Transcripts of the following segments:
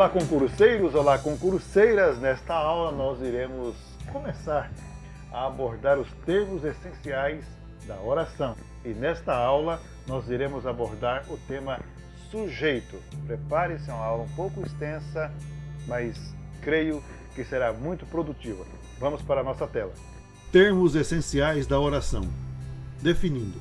Olá, concurseiros, olá, concurseiras. Nesta aula nós iremos começar a abordar os termos essenciais da oração. E nesta aula nós iremos abordar o tema sujeito. Prepare-se, é uma aula um pouco extensa, mas creio que será muito produtiva. Vamos para a nossa tela. Termos essenciais da oração. Definindo.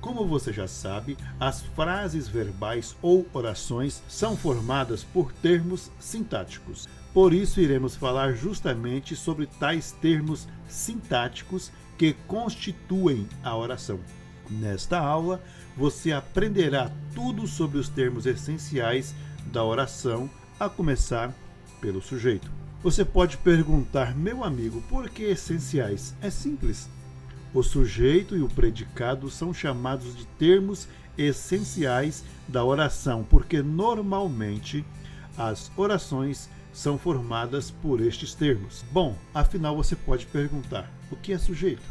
Como você já sabe, as frases verbais ou orações são formadas por termos sintáticos. Por isso, iremos falar justamente sobre tais termos sintáticos que constituem a oração. Nesta aula, você aprenderá tudo sobre os termos essenciais da oração, a começar pelo sujeito. Você pode perguntar, meu amigo, por que essenciais? É simples. O sujeito e o predicado são chamados de termos essenciais da oração, porque normalmente as orações são formadas por estes termos. Bom, afinal você pode perguntar, o que é sujeito?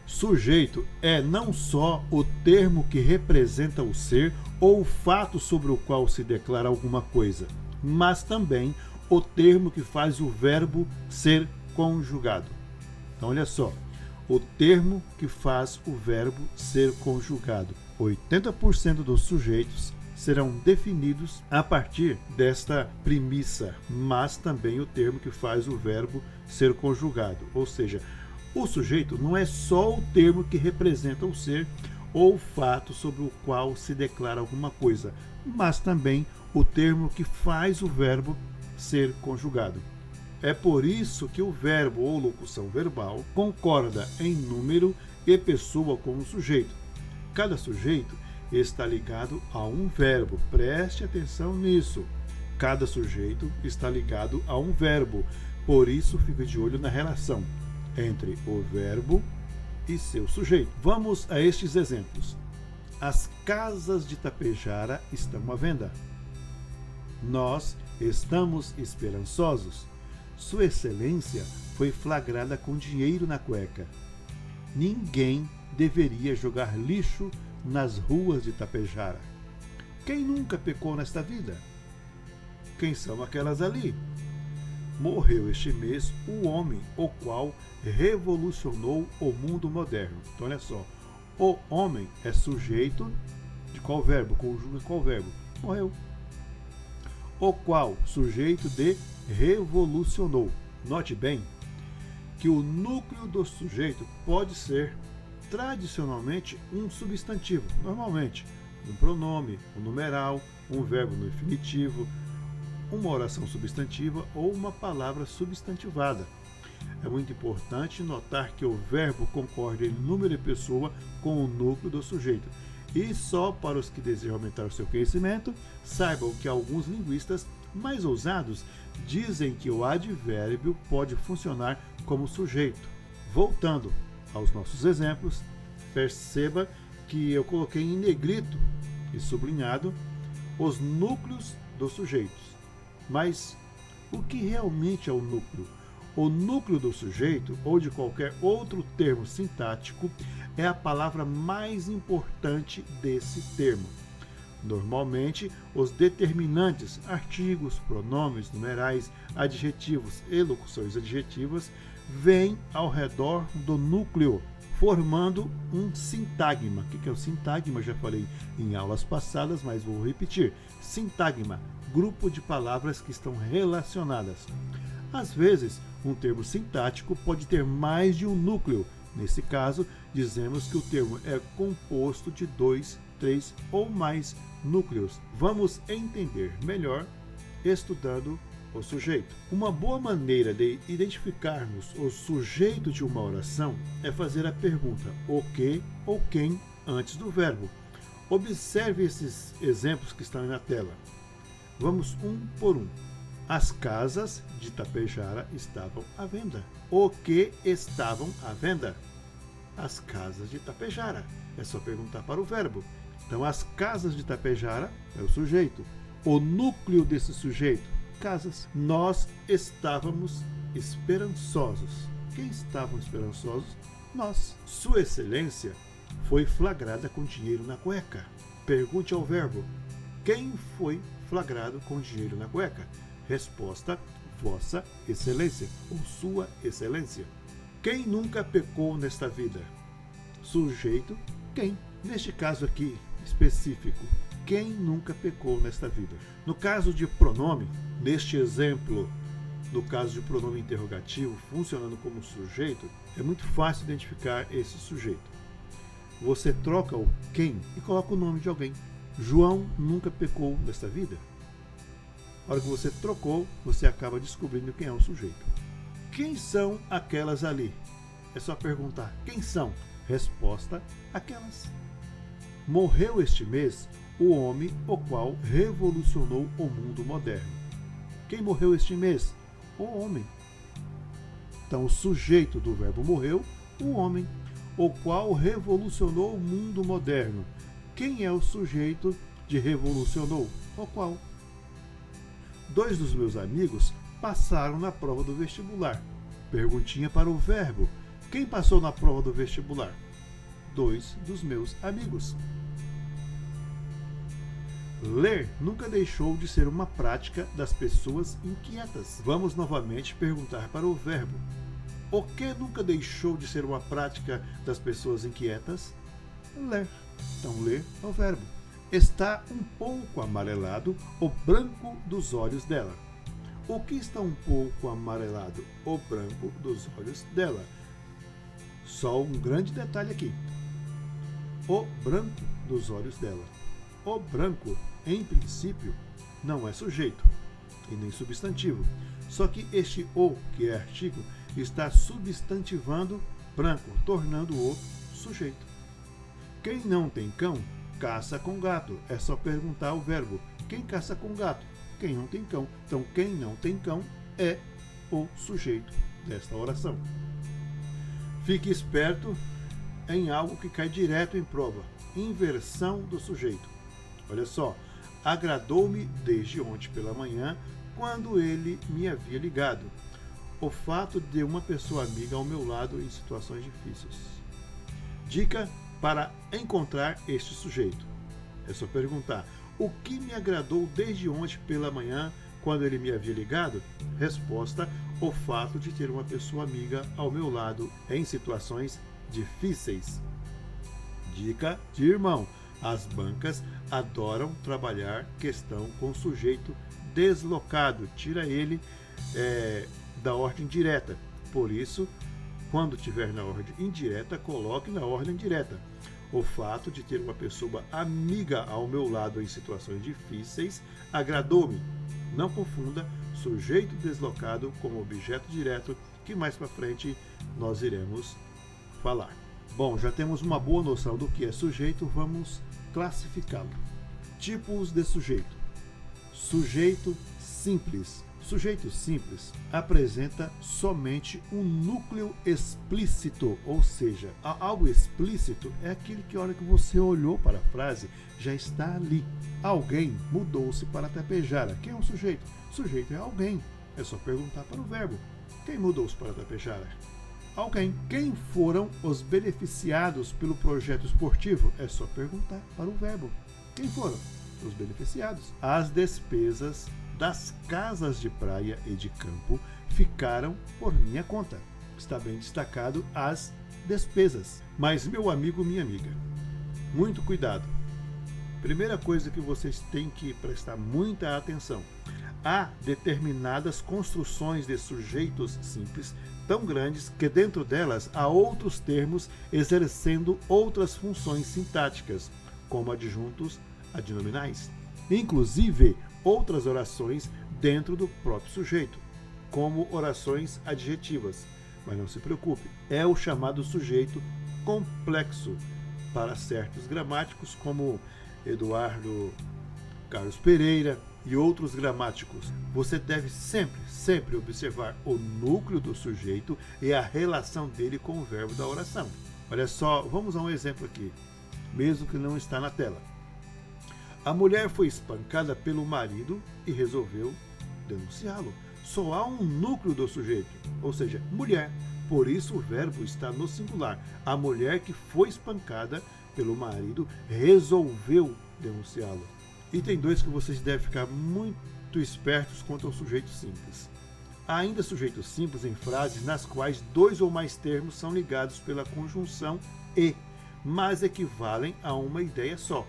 Sujeito é não só o termo que representa o ser ou o fato sobre o qual se declara alguma coisa, mas também o termo que faz o verbo ser conjugado. Então olha só. O termo que faz o verbo ser conjugado. 80% dos sujeitos serão definidos a partir desta premissa, mas também o termo que faz o verbo ser conjugado. Ou seja, o sujeito não é só o termo que representa o ser ou o fato sobre o qual se declara alguma coisa, mas também o termo que faz o verbo ser conjugado. É por isso que o verbo ou locução verbal concorda em número e pessoa com o sujeito. Cada sujeito está ligado a um verbo. Preste atenção nisso. Cada sujeito está ligado a um verbo. Por isso, fique de olho na relação entre o verbo e seu sujeito. Vamos a estes exemplos. As casas de Tapejara estão à venda. Nós estamos esperançosos. Sua Excelência foi flagrada com dinheiro na cueca. Ninguém deveria jogar lixo nas ruas de Tapejara. Quem nunca pecou nesta vida? Quem são aquelas ali? Morreu este mês o homem, o qual revolucionou o mundo moderno. Então olha só, o homem é sujeito de qual verbo? Conjuga qual verbo? Morreu. O qual, sujeito de revolucionou. Note bem que o núcleo do sujeito pode ser tradicionalmente um substantivo, normalmente um pronome, um numeral, um verbo no infinitivo, uma oração substantiva ou uma palavra substantivada. É muito importante notar que o verbo concorda em número e pessoa com o núcleo do sujeito. E só para os que desejam aumentar o seu conhecimento, saibam que alguns linguistas mais ousados dizem que o advérbio pode funcionar como sujeito. Voltando aos nossos exemplos, perceba que eu coloquei em negrito e sublinhado os núcleos dos sujeitos. Mas o que realmente é o núcleo? O núcleo do sujeito ou de qualquer outro termo sintático é a palavra mais importante desse termo. Normalmente, os determinantes, artigos, pronomes, numerais, adjetivos e locuções adjetivas vêm ao redor do núcleo, formando um sintagma. O que é o sintagma? Já falei em aulas passadas, mas vou repetir. Sintagma, grupo de palavras que estão relacionadas. Às vezes, um termo sintático pode ter mais de um núcleo. Nesse caso, dizemos que o termo é composto de 2, 3 ou mais núcleos. Vamos entender melhor estudando o sujeito. Uma boa maneira de identificarmos o sujeito de uma oração é fazer a pergunta o que ou quem antes do verbo. Observe esses exemplos que estão aí na tela. Vamos um por um. As casas de Tapejara estavam à venda. O que estavam à venda? As casas de Tapejara. É só perguntar para o verbo. Então, as casas de Tapejara é o sujeito. O núcleo desse sujeito, casas. Nós estávamos esperançosos. Quem estavam esperançosos? Nós. Sua Excelência foi flagrada com dinheiro na cueca. Pergunte ao verbo. Quem foi flagrado com dinheiro na cueca? Resposta: Vossa Excelência ou Sua Excelência. Quem nunca pecou nesta vida? Sujeito: quem? Neste caso aqui específico, quem nunca pecou nesta vida? No caso de pronome, neste exemplo, no caso de pronome interrogativo funcionando como sujeito, é muito fácil identificar esse sujeito. Você troca o quem e coloca o nome de alguém. João nunca pecou nesta vida. Na hora que você trocou, você acaba descobrindo quem é o sujeito. Quem são aquelas ali? É só perguntar, quem são? Resposta: aquelas. Morreu este mês o homem o qual revolucionou o mundo moderno. Quem morreu este mês? O homem. Então, o sujeito do verbo morreu, o homem, o qual revolucionou o mundo moderno. Quem é o sujeito de revolucionou? O qual? 2 dos meus amigos passaram na prova do vestibular. Perguntinha para o verbo. Quem passou na prova do vestibular? 2 dos meus amigos. Ler nunca deixou de ser uma prática das pessoas inquietas. Vamos novamente perguntar para o verbo. O que nunca deixou de ser uma prática das pessoas inquietas? Ler. Então, ler é o verbo. Está um pouco amarelado o branco dos olhos dela. O que está um pouco amarelado? O branco dos olhos dela. Só um grande detalhe aqui. O branco dos olhos dela. O branco, em princípio, não é sujeito e nem substantivo. Só que este o, que é artigo, está substantivando branco, tornando-o sujeito. Quem não tem cão, caça com gato. É só perguntar o verbo. Quem caça com gato? Quem não tem cão. Então, quem não tem cão é o sujeito desta oração. Fique esperto em algo que cai direto em prova. Inversão do sujeito. Olha só. Agradou-me desde ontem pela manhã, quando ele me havia ligado. O fato de uma pessoa amiga ao meu lado em situações difíceis. Dica para encontrar este sujeito. É só perguntar: o que me agradou desde ontem pela manhã, quando ele me havia ligado? Resposta: o fato de ter uma pessoa amiga ao meu lado em situações difíceis. Dica de irmão: as bancas adoram trabalhar questão com sujeito deslocado. Tira ele da ordem direta. Por isso, quando tiver na ordem indireta, coloque na ordem direta. O fato de ter uma pessoa amiga ao meu lado em situações difíceis agradou-me. Não confunda sujeito deslocado com objeto direto, que mais para frente nós iremos falar. Bom, já temos uma boa noção do que é sujeito, vamos classificá-lo. Tipos de sujeito. Sujeito simples. Sujeito simples apresenta somente um núcleo explícito, ou seja, algo explícito é aquele que a hora que você olhou para a frase já está ali. Alguém mudou-se para Tapejara. Quem é o sujeito? Sujeito é alguém. É só perguntar para o verbo. Quem mudou-se para Tapejara? Alguém. Quem foram os beneficiados pelo projeto esportivo? É só perguntar para o verbo. Quem foram os beneficiados? As despesas das casas de praia e de campo ficaram por minha conta. Está bem destacado as despesas. Mas meu amigo, minha amiga, muito cuidado. Primeira coisa que vocês têm que prestar muita atenção. Há determinadas construções de sujeitos simples tão grandes que dentro delas há outros termos exercendo outras funções sintáticas, como adjuntos adnominais. Inclusive, outras orações dentro do próprio sujeito, como orações adjetivas. Mas não se preocupe, é o chamado sujeito complexo para certos gramáticos, como Eduardo Carlos Pereira e outros gramáticos. Você deve sempre observar o núcleo do sujeito e a relação dele com o verbo da oração. Olha só, vamos a um exemplo aqui, mesmo que não está na tela. A mulher foi espancada pelo marido e resolveu denunciá-lo. Só há um núcleo do sujeito, ou seja, mulher. Por isso o verbo está no singular. A mulher que foi espancada pelo marido resolveu denunciá-lo. Item 2 que vocês devem ficar muito muito espertos quanto ao sujeito simples. Há ainda sujeitos simples em frases nas quais dois ou mais termos são ligados pela conjunção e, mas equivalem a uma ideia só,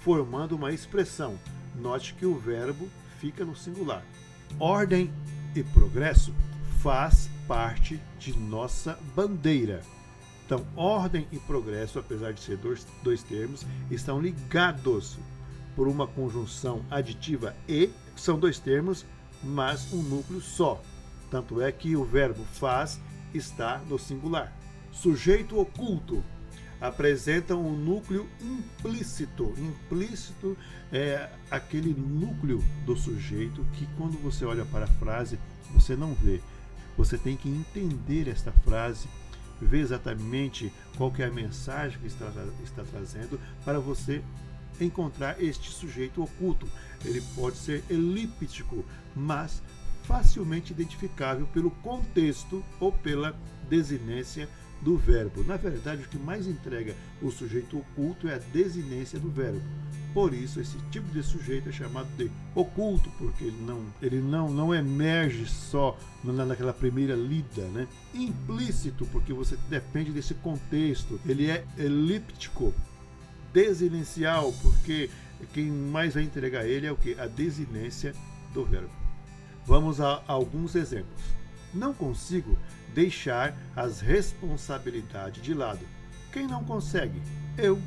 formando uma expressão. Note que o verbo fica no singular. Ordem e progresso faz parte de nossa bandeira. Então, ordem e progresso, apesar de ser dois termos, estão ligados por uma conjunção aditiva e, são dois termos, mas um núcleo só. Tanto é que o verbo faz está no singular. Sujeito oculto apresenta um núcleo implícito. Implícito é aquele núcleo do sujeito que, quando você olha para a frase, você não vê. Você tem que entender esta frase, ver exatamente qual que é a mensagem que está trazendo para você encontrar este sujeito oculto. Ele pode ser elíptico, mas facilmente identificável pelo contexto ou pela desinência do verbo. Na verdade, o que mais entrega o sujeito oculto é a desinência do verbo. Por isso, esse tipo de sujeito é chamado de oculto, porque ele não emerge só naquela primeira lida, né? Implícito, porque você depende desse contexto. Ele é elíptico. Desinencial, porque quem mais vai entregar ele é o que? A desinência do verbo. Vamos a alguns exemplos. Não consigo deixar as responsabilidades de lado. Quem não consegue? Eu.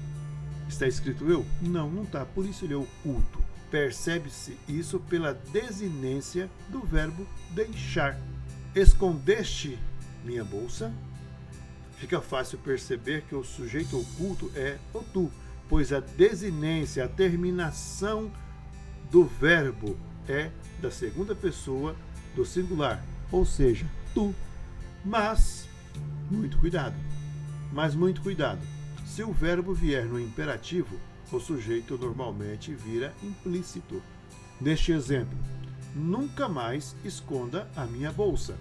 Está escrito eu? Não, não está. Por isso ele é oculto. Percebe-se isso pela desinência do verbo deixar. Escondeste minha bolsa? Fica fácil perceber que o sujeito oculto é o tu, pois a desinência, a terminação do verbo é da segunda pessoa do singular, ou seja, tu. Mas, muito cuidado. Se o verbo vier no imperativo, o sujeito normalmente vira implícito. Neste exemplo, nunca mais esconda a minha bolsa.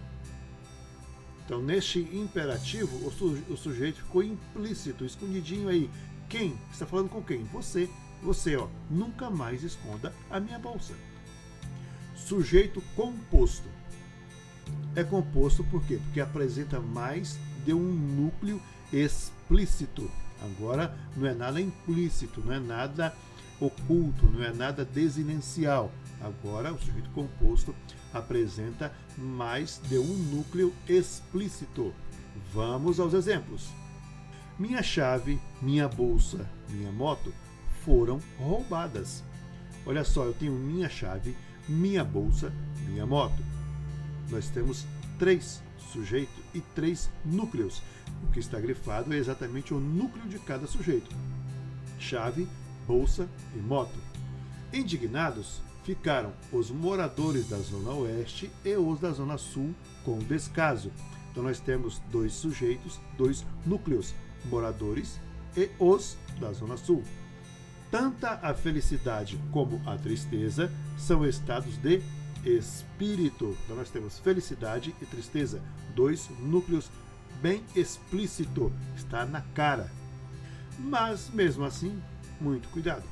Então, neste imperativo, o sujeito ficou implícito, escondidinho aí. Quem? Está falando com quem? Você. Você, ó, nunca mais esconda a minha bolsa. Sujeito composto. É composto por quê? Porque apresenta mais de um núcleo explícito. Agora, não é nada implícito, não é nada oculto, não é nada desinencial. Agora, o sujeito composto apresenta mais de um núcleo explícito. Vamos aos exemplos. Minha chave, minha bolsa, minha moto foram roubadas. Olha só, eu tenho minha chave, minha bolsa, minha moto. Nós temos 3 sujeitos e 3 núcleos. O que está grifado é exatamente o núcleo de cada sujeito. Chave, bolsa e moto. Indignados ficaram os moradores da Zona Oeste e os da Zona Sul com descaso. Então nós temos 2 sujeitos, 2 núcleos, moradores e os da Zona Sul. Tanta a felicidade como a tristeza são estados de espírito. Então nós temos felicidade e tristeza, 2 núcleos bem explícito, está na cara. Mas mesmo assim, muito cuidado.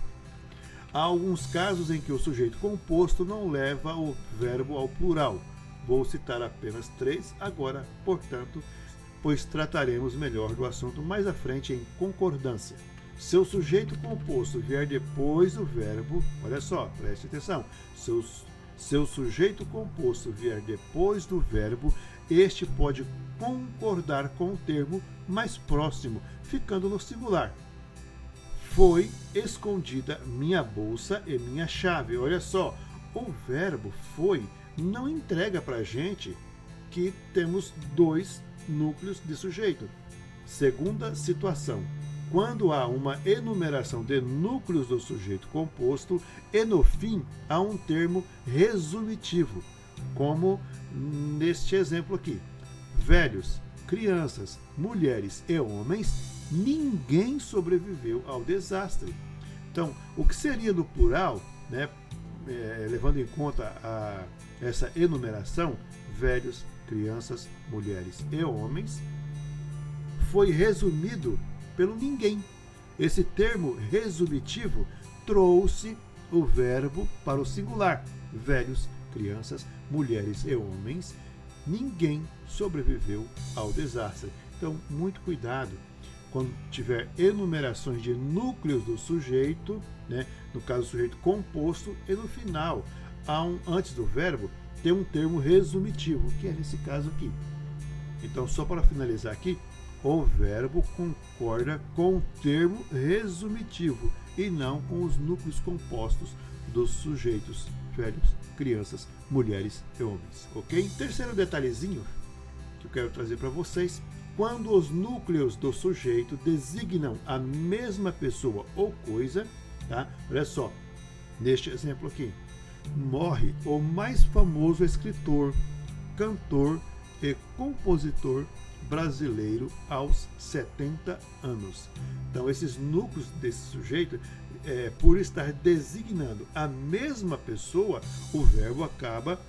Há alguns casos em que o sujeito composto não leva o verbo ao plural. Vou citar apenas 3 agora, portanto, pois trataremos melhor do assunto mais à frente em concordância. Se o sujeito composto vier depois do verbo, olha só, preste atenção, se o sujeito composto vier depois do verbo, este pode concordar com o termo mais próximo, ficando no singular. Foi escondida minha bolsa e minha chave. Olha só, o verbo foi não entrega para a gente que temos 2 núcleos de sujeito. Segunda situação, quando há uma enumeração de núcleos do sujeito composto e no fim há um termo resumitivo, como neste exemplo aqui. Velhos, crianças, mulheres e homens, ninguém sobreviveu ao desastre. Então, o que seria no plural, né, levando em conta essa enumeração, velhos, crianças, mulheres e homens, foi resumido pelo ninguém. Esse termo resumitivo trouxe o verbo para o singular. velhos, crianças, mulheres e homens. Ninguém sobreviveu ao desastre. Então, muito cuidado quando tiver enumerações de núcleos do sujeito, né? No caso, o sujeito composto, e no final, antes do verbo, tem um termo resumitivo, que é nesse caso aqui. Então, só para finalizar aqui, o verbo concorda com o termo resumitivo e não com os núcleos compostos dos sujeitos, velhos, crianças, mulheres e homens, ok? Terceiro detalhezinho que eu quero trazer para vocês: quando os núcleos do sujeito designam a mesma pessoa ou coisa, tá? Olha só, neste exemplo aqui, morre o mais famoso escritor, cantor e compositor brasileiro aos 70 anos. Então, esses núcleos desse sujeito, por estar designando a mesma pessoa, o verbo acaba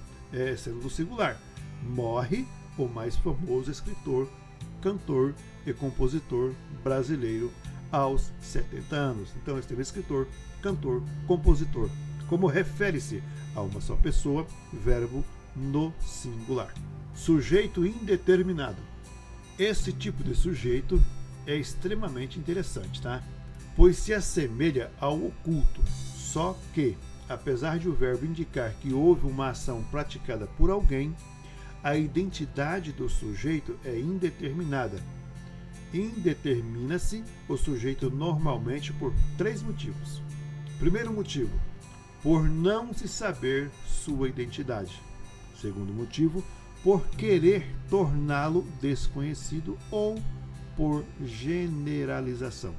sendo no singular. Morre o mais famoso escritor, cantor e compositor brasileiro aos 70 anos. Então, esse termo escritor, cantor, compositor, como refere-se a uma só pessoa, verbo no singular. Sujeito indeterminado. Esse tipo de sujeito é extremamente interessante, tá? Pois se assemelha ao oculto, só que, apesar de o verbo indicar que houve uma ação praticada por alguém, a identidade do sujeito é indeterminada. Indetermina-se o sujeito normalmente por 3 motivos. Primeiro motivo, por não se saber sua identidade. Segundo motivo, por querer torná-lo desconhecido ou por generalização.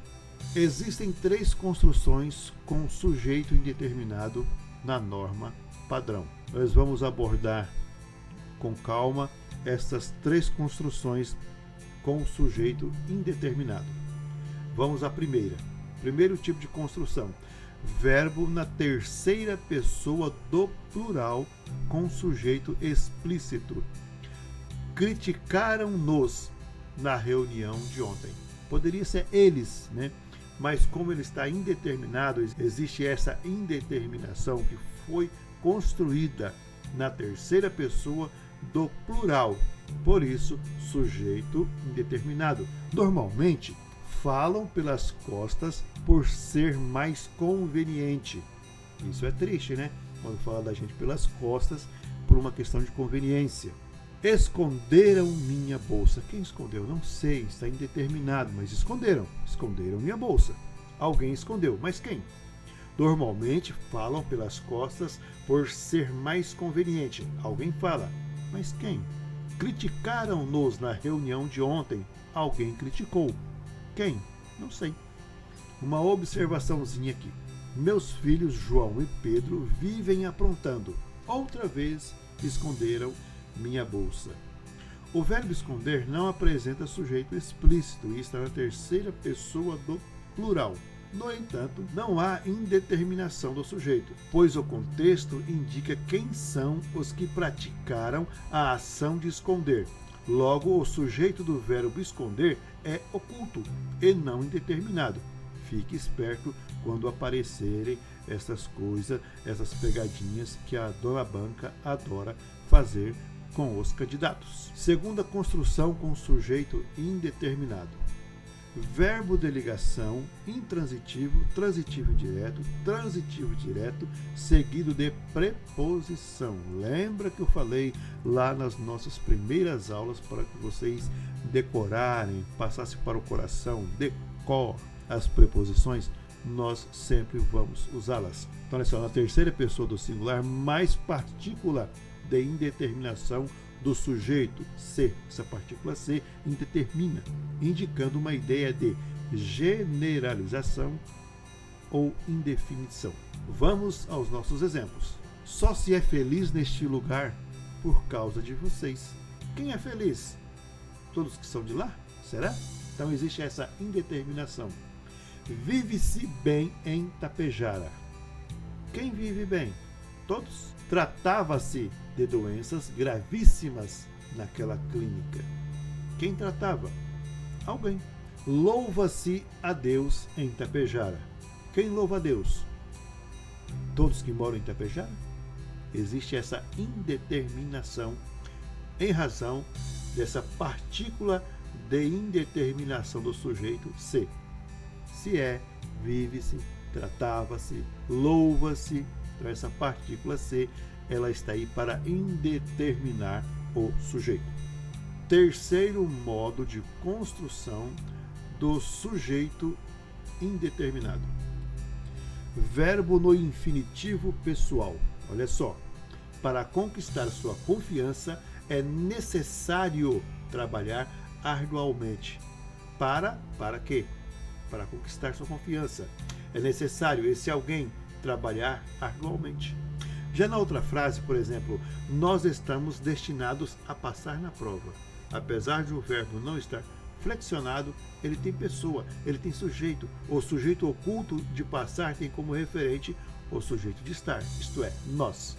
Existem 3 construções com sujeito indeterminado na norma padrão. Nós vamos abordar com calma essas 3 construções com sujeito indeterminado. Vamos à primeira. Primeiro tipo de construção: verbo na terceira pessoa do plural com sujeito explícito. Criticaram-nos na reunião de ontem. Poderia ser eles, né? Mas como ele está indeterminado, existe essa indeterminação que foi construída na terceira pessoa do plural. Por isso, sujeito indeterminado. Normalmente, falam pelas costas por ser mais conveniente. Isso é triste, né? Quando fala da gente pelas costas por uma questão de conveniência. Esconderam minha bolsa. Quem escondeu? Não sei, está indeterminado, mas esconderam. Esconderam minha bolsa. Alguém escondeu, mas quem? Normalmente falam pelas costas por ser mais conveniente. Alguém fala, mas quem? Criticaram-nos na reunião de ontem. Alguém criticou. Quem? Não sei. Uma observaçãozinha aqui. Meus filhos João e Pedro vivem aprontando. Outra vez esconderam minha bolsa. O verbo esconder não apresenta sujeito explícito e está na terceira pessoa do plural. No entanto, não há indeterminação do sujeito, pois o contexto indica quem são os que praticaram a ação de esconder. Logo, o sujeito do verbo esconder é oculto e não indeterminado. Fique esperto quando aparecerem essas coisas, essas pegadinhas que a dona banca adora fazer com os candidatos. Segunda construção com sujeito indeterminado. Verbo de ligação intransitivo, transitivo direto, seguido de preposição. Lembra que eu falei lá nas nossas primeiras aulas para que vocês decorarem, passassem para o coração, decor as preposições? Nós sempre vamos usá-las. Então, olha só, na terceira pessoa do singular, mais partícula de indeterminação do sujeito, C. Essa partícula C indetermina, indicando uma ideia de generalização ou indefinição. Vamos aos nossos exemplos. Só se é feliz neste lugar por causa de vocês. Quem é feliz? Todos que são de lá? Será? Então existe essa indeterminação. Vive-se bem em Tapejara. Quem vive bem? Todos. Tratava-se de doenças gravíssimas naquela clínica. Quem tratava? Alguém. Louva-se a Deus em Tapejara. Quem louva a Deus? Todos que moram em Tapejara? existe essa indeterminação em razão dessa partícula de indeterminação do sujeito ser. Se é, vive-se, tratava-se, louva-se. Então essa partícula ser, ela está aí para indeterminar o sujeito. Terceiro modo de construção do sujeito indeterminado. Verbo no infinitivo pessoal. Olha só, para conquistar sua confiança é necessário trabalhar arduamente. Para quê? Para conquistar sua confiança. É necessário esse alguém trabalhar arduamente. Já na outra frase, por exemplo, nós estamos destinados a passar na prova. Apesar de o verbo não estar flexionado, ele tem pessoa, ele tem sujeito. O sujeito oculto de passar tem como referente o sujeito de estar, isto é, nós.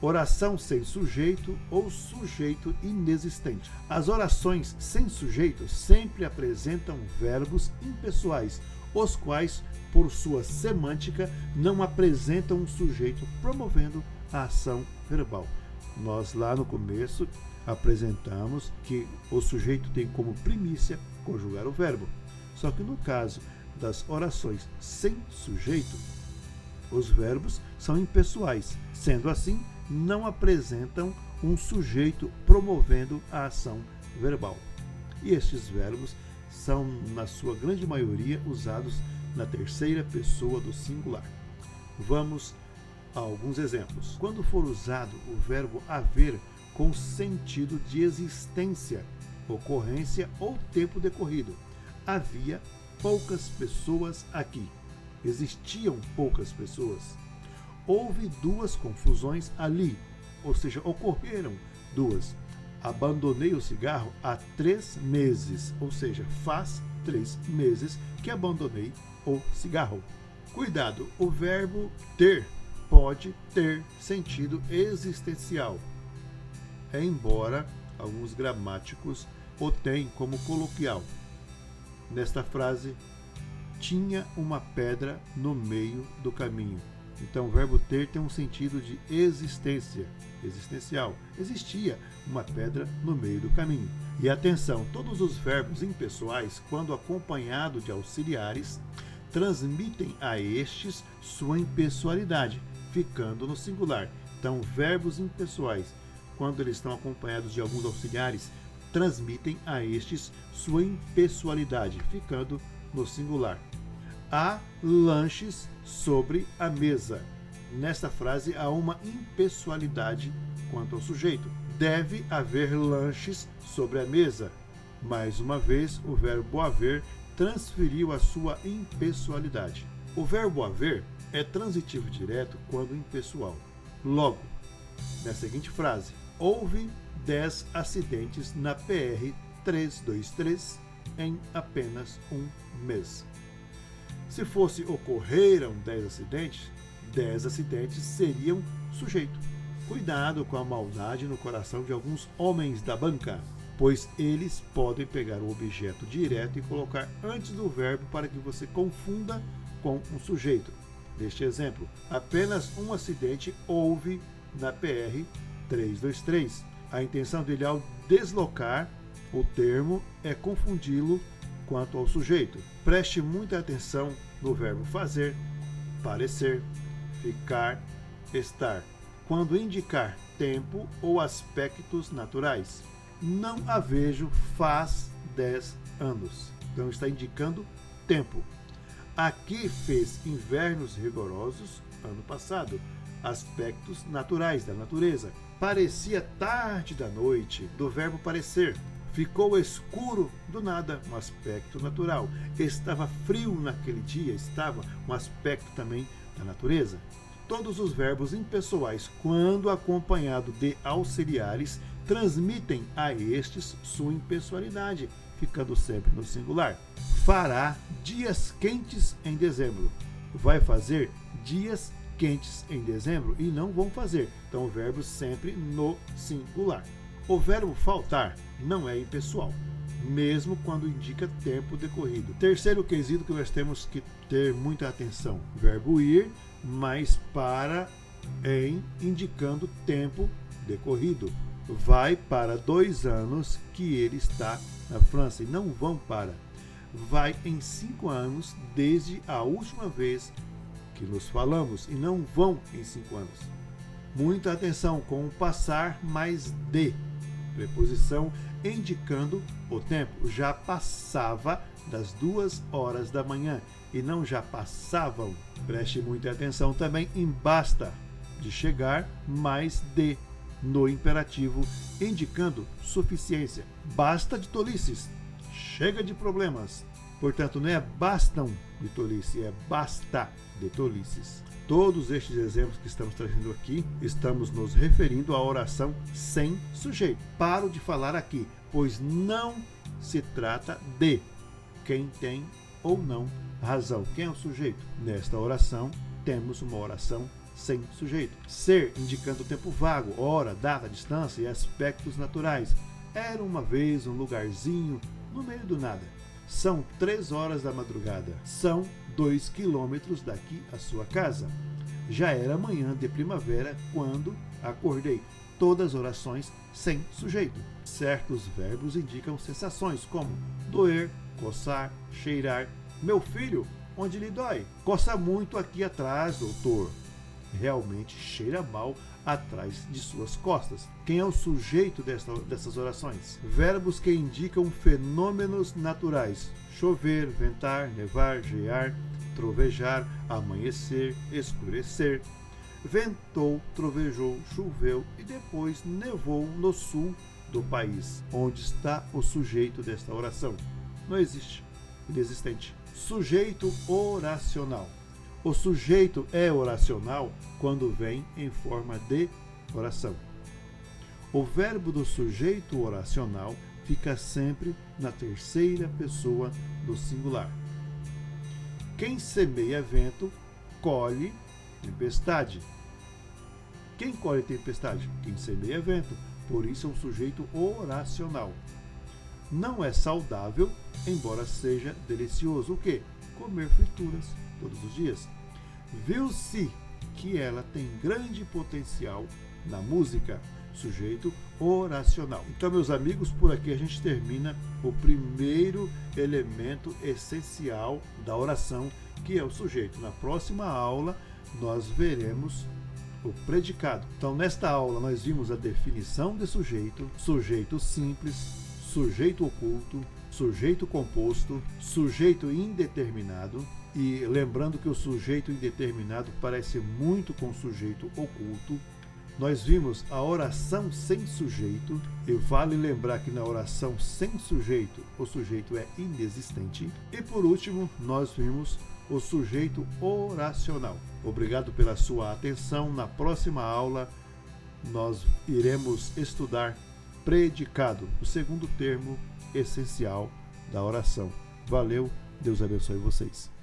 Oração sem sujeito ou sujeito inexistente. As orações sem sujeito sempre apresentam verbos impessoais, os quais, por sua semântica, não apresentam um sujeito promovendo a ação verbal. Nós lá no começo apresentamos que o sujeito tem como primícia conjugar o verbo. Só que no caso das orações sem sujeito, os verbos são impessoais. Sendo assim, não apresentam um sujeito promovendo a ação verbal. E estes verbos são, na sua grande maioria, usados na terceira pessoa do singular. Vamos a alguns exemplos. Quando for usado o verbo haver com sentido de existência, ocorrência ou tempo decorrido. Havia poucas pessoas aqui. Existiam poucas pessoas. Houve duas confusões ali, ou seja, ocorreram duas. Abandonei o cigarro há 3 meses, ou seja, faz 3 meses que abandonei o cigarro. Cuidado, o verbo ter pode ter sentido existencial, embora alguns gramáticos o tenham como coloquial. Nesta frase, tinha uma pedra no meio do caminho. Então, o verbo ter tem um sentido de existência, existencial. Existia uma pedra no meio do caminho. E atenção, todos os verbos impessoais, quando acompanhados de auxiliares, transmitem a estes sua impessoalidade, ficando no singular. Então, verbos impessoais, quando eles estão acompanhados de alguns auxiliares, transmitem a estes sua impessoalidade, ficando no singular. Há lanches sobre a mesa. Nesta frase há uma impessoalidade quanto ao sujeito. Deve haver lanches sobre a mesa. Mais uma vez, o verbo haver transferiu a sua impessoalidade. O verbo haver é transitivo direto quando impessoal. Logo, na seguinte frase, houve 10 acidentes na PR 323 em apenas um mês. Se fosse ocorreram 10 acidentes seriam sujeito. Cuidado com a maldade no coração de alguns homens da banca, pois eles podem pegar o objeto direto e colocar antes do verbo para que você confunda com um sujeito. Neste exemplo, apenas um acidente houve na PR 323. A intenção dele ao deslocar o termo é confundi-lo quanto ao sujeito. Preste muita atenção no verbo fazer, parecer, ficar, estar, quando indicar tempo ou aspectos naturais. Não a vejo faz 10 anos. Então está indicando tempo. Aqui fez invernos rigorosos ano passado. Aspectos naturais da natureza. Parecia tarde da noite, do verbo parecer. Ficou escuro do nada, um aspecto natural. Estava frio naquele dia, estava um aspecto também da natureza. Todos os verbos impessoais, quando acompanhado de auxiliares, transmitem a estes sua impessoalidade, ficando sempre no singular. Fará dias quentes em dezembro. Vai fazer dias quentes em dezembro e não vão fazer. Então o verbo sempre no singular. O verbo faltar não é impessoal, mesmo quando indica tempo decorrido. Terceiro quesito que nós temos que ter muita atenção. Verbo ir, mas para em indicando tempo decorrido. Vai para 2 anos que ele está na França e não vão para. Vai em 5 anos desde a última vez que nos falamos e não vão em 5 anos. Muita atenção com o passar mais de, preposição indicando o tempo. Já passava das 2 horas da manhã e não já passavam. Preste muita atenção também em basta, de chegar, mais de, no imperativo, indicando suficiência. Basta de tolices, chega de problemas. Portanto, não é bastam de tolice, é basta de tolices. Todos estes exemplos que estamos trazendo aqui, estamos nos referindo à oração sem sujeito. Paro de falar aqui, pois não se trata de quem tem ou não razão. Quem é o sujeito? Nesta oração, temos uma oração sem sujeito. Ser, indicando o tempo vago, hora, data, distância e aspectos naturais. Era uma vez um lugarzinho no meio do nada. São 3 horas da madrugada. São 2 quilômetros daqui à sua casa. Já era manhã de primavera quando acordei. Todas orações sem sujeito. Certos verbos indicam sensações como doer, coçar, cheirar. Meu filho, onde lhe dói? Coça muito aqui atrás, doutor. Realmente cheira mal atrás de suas costas. Quem é o sujeito dessas orações? Verbos que indicam fenômenos naturais. Chover, ventar, nevar, gear, trovejar, amanhecer, escurecer. Ventou, trovejou, choveu e depois nevou no sul do país. Onde está o sujeito desta oração? Não existe. Inexistente. Sujeito oracional. O sujeito é oracional quando vem em forma de oração. O verbo do sujeito oracional fica sempre na terceira pessoa do singular. Quem semeia vento, colhe tempestade. Quem colhe tempestade? Quem semeia vento. Por isso é um sujeito oracional. Não é saudável, embora seja delicioso. O quê? Comer frituras todos os dias. Viu-se que ela tem grande potencial na música. Sujeito oracional. Então, meus amigos, por aqui a gente termina o primeiro elemento essencial da oração, que é o sujeito. Na próxima aula, nós veremos o predicado. Então, nesta aula, nós vimos a definição de sujeito, sujeito simples, sujeito oculto, sujeito composto, sujeito indeterminado. E lembrando que o sujeito indeterminado parece muito com o sujeito oculto. Nós vimos a oração sem sujeito, e vale lembrar que na oração sem sujeito, o sujeito é inexistente. E por último, nós vimos o sujeito oracional. Obrigado pela sua atenção. Na próxima aula, nós iremos estudar predicado, o segundo termo essencial da oração. Valeu, Deus abençoe vocês.